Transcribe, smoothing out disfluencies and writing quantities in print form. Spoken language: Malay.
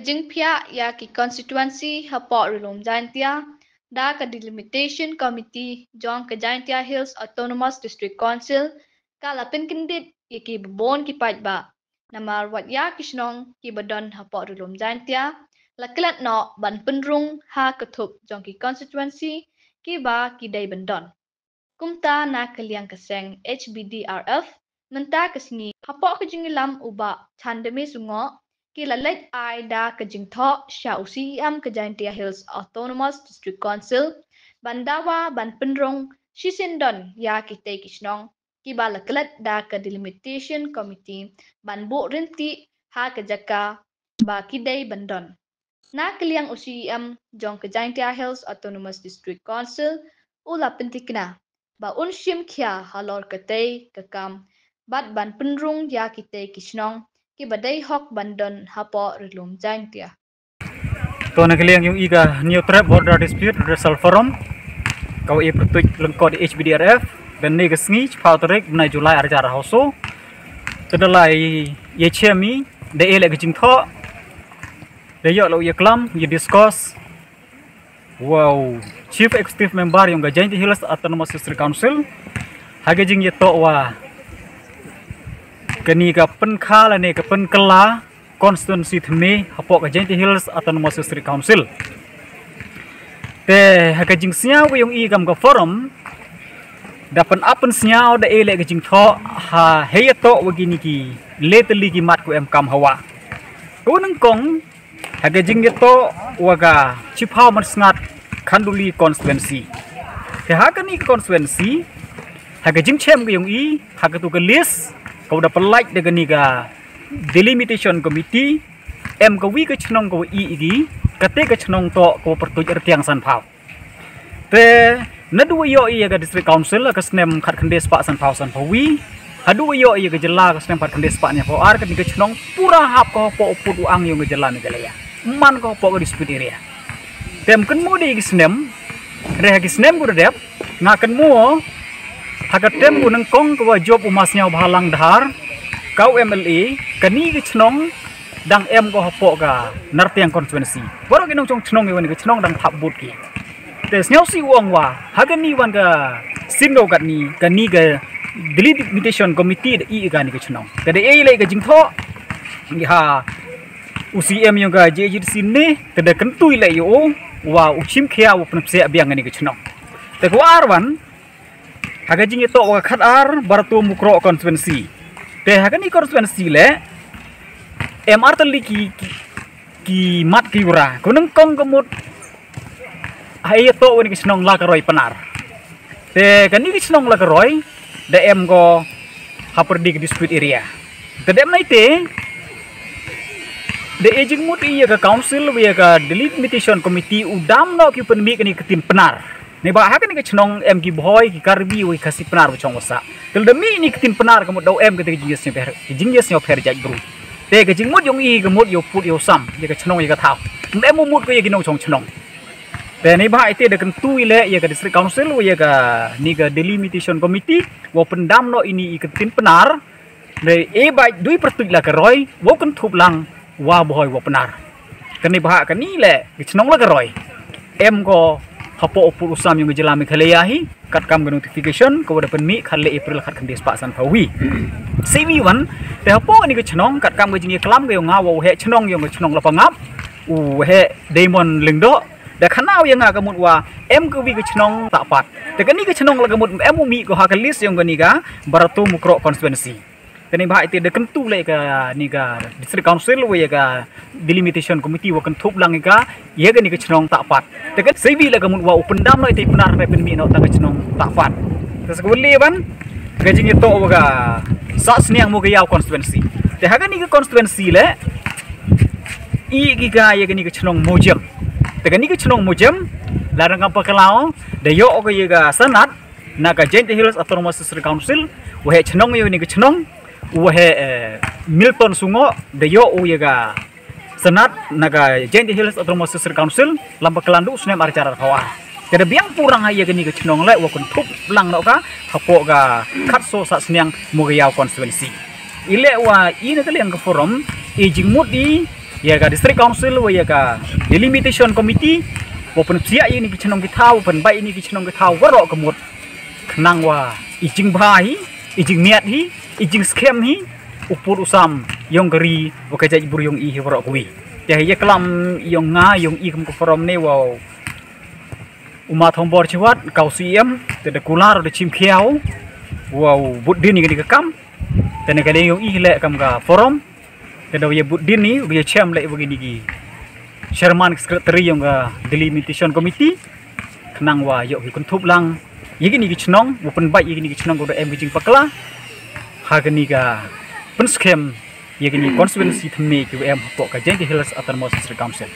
Kajingpia ya ki constituency hapo rilom jantia da ka delimitation committee jong ka jantia Hills Autonomous District Council ka lapin kindit ya ki bebon ki ba namar wat ya kisnong ki badon hapo rilom jantia laklat no ban penrung ha ketup jong ki constituency ki ba ki dai bandon kumta na kaliang kaseng HBDRF menta kesini hapo kajingilam uba tandeme sungo kila let ai da kajingtho sha UCM Kajantia Hills Autonomous District Council bandawa ban penrong shisindon ya kite kisnong kibala kelat da ka delimitation committee ban bu rinti ha kajaka ba kidai bandon na kaliang UCM jong Kajantia Hills Autonomous District Council ula pentikna ba unshim kya halor kate kakam bat ban penrung ya kite kisnong ki badai hok bandon hapo rilum jantia. To na kaliang yung iga New Trap Border Dispute Redressal Forum kau i pertuj lengkod di HBDRF dan ni gesngi pau terik na Julai arjara hoso kedalai ye chemi de ele gejing tho de yo lo ye klam ye discuss wow Chief Executive Member yung Kajantia Hills Autonomous District Council hagejing ye to wa kani ka penkala ne ka penkala constituency thme hapo Kajantia Hills Autonomous District Council te hakajing siaw yung igam ka forum dapan apen siaw da ele kajing tho ha heyato wagini ki leteli ki mat ku em kam hawa kunang kong hakajing to waga chiphaw man sngat khanduli constituency te hakani constituency hakajing chem yung i hakatu ka list kau dapat like dengan niga delimitation committee em kau wi ke chnong kau i igi kate ke chnong to kau pertuj ertiang san phau te nadu yo i ga district council ka snem khat khandes pa san phau wi hadu yo i ga jela ka snem khat khandes pa nya phau ar ka ke chnong pura hap ko po put uang yo ga jela ni galaya man ko po ga dispute area tem kan mu di snem re ha snem gu dep ngakan mu hagatem gunung kong kwa job umasnya bahalang dahar kau MLA kani ke chnong dang em ko hapo ga nartiang constituency baru kinong chong chnong yewan ke chnong dang thap but ki te snyau si uang wa hagani wan ga singo gat ni kani ga delimitation committee de i ga ni ke chnong te de ei le ga jingtho ngi ha UCM yung ga JJC ni te de kentui le yo wa uchim khia u pnapse abiang ni ke chnong te ko arwan hagajing itu wa khatar baratu mukro constituency te hagani constituency le MR tali ki mat ki ura kuneng kong kemut hai to wen ki snong la karoi penar te kani ki snong la karoi de em go haperdi ki dispute area te dem nai te de ejing mut iya ka council wi ka delimitation committee udam no ki penmi kani ketin penar ne ba hakan ke chnong em ki boy ki karbi wi kasi penar chong wasa tel demi ni ketin penar kamu dau em ke jinges ne per jinges ne per jak bru te ke jingmut yong i ke mut yo put yo sam ye ke chnong ye ka thau em mut ko ye ki nong chong chnong te ne ba ite de kan tui le ye ka district council ye ka ni ka delimitation committee wo pendam no ini ketin penar ne e ba dui pertuj la ka roi wo kan thup lang wa boy wo penar kan ni ba kan ni le ki chnong la ka roi em ko hapo opur usam yung jelami khaleyahi kat kam notification ko dapat mi khale April khat khandes pa san phawi CV1 te hapo ni ke chnong kat kam jingi klam ge ngawo he chnong yung chnong la pangap u he demon lingdo da khanau yang ga mut wa em ko wi ke chnong ta pat te kan ni ke chnong la ga mut em mi ko ha ka list yung ga ni ga baratu mukro constituency kani ba ite de kentu le ka ni ga district council we ga delimitation committee wa kan thup lang ga ye ga ni ga chnong ta pat te kan CV la ga mun wa upendam no ite penar pe mi no ta ga chnong ta pat te sekuli ban ga jing to wa ga sa sniang mo ga yaw constituency te ha ga ni ga constituency le i gi ga ye ga ni ga chnong mojem te ga ni ga chnong mojem la rang pa kalao de yo ga ye ga sanat na ga Kajantia Hills Autonomous District Council wa he chnong yo ni ga chnong wahe Milton Sungo de yo uyaga senat naga Kajantia Hills Autonomous District Council lamba kelandu snem arcara hawa kada biang purang haya gani ke chnong le wa kun thup lang no ka hapo ga khatso sa sniang mogayaw constituency ile wa ine kaliang ka forum e jingmut di ya ka district council wa ya ka delimitation committee walaupun sia ini ki chenong ki thau pen bai ini ki chenong ki thau waro kemut kenang wa ijing bhai ijing miat hi ijing scam hi upur usam yong gari wa ka jai bur yong i hi waro kui ya ya kelam yong nga yong i kem ko forum ne wa umat hombor chewat kau siem te kular de chim khiao wow budin ni ka kam te ne ka le yong i le kam ka forum te do ye budin ni ye chem le begini gi chairman secretary yang ga delimitation committee kenang wa yo hi kun thup lang yigini gi chnong wo pen bai yigini gi chnong go em gi jing pakla ha gani ga pen scam yigini constituency thme ki em po ka jeng hills autonomous district council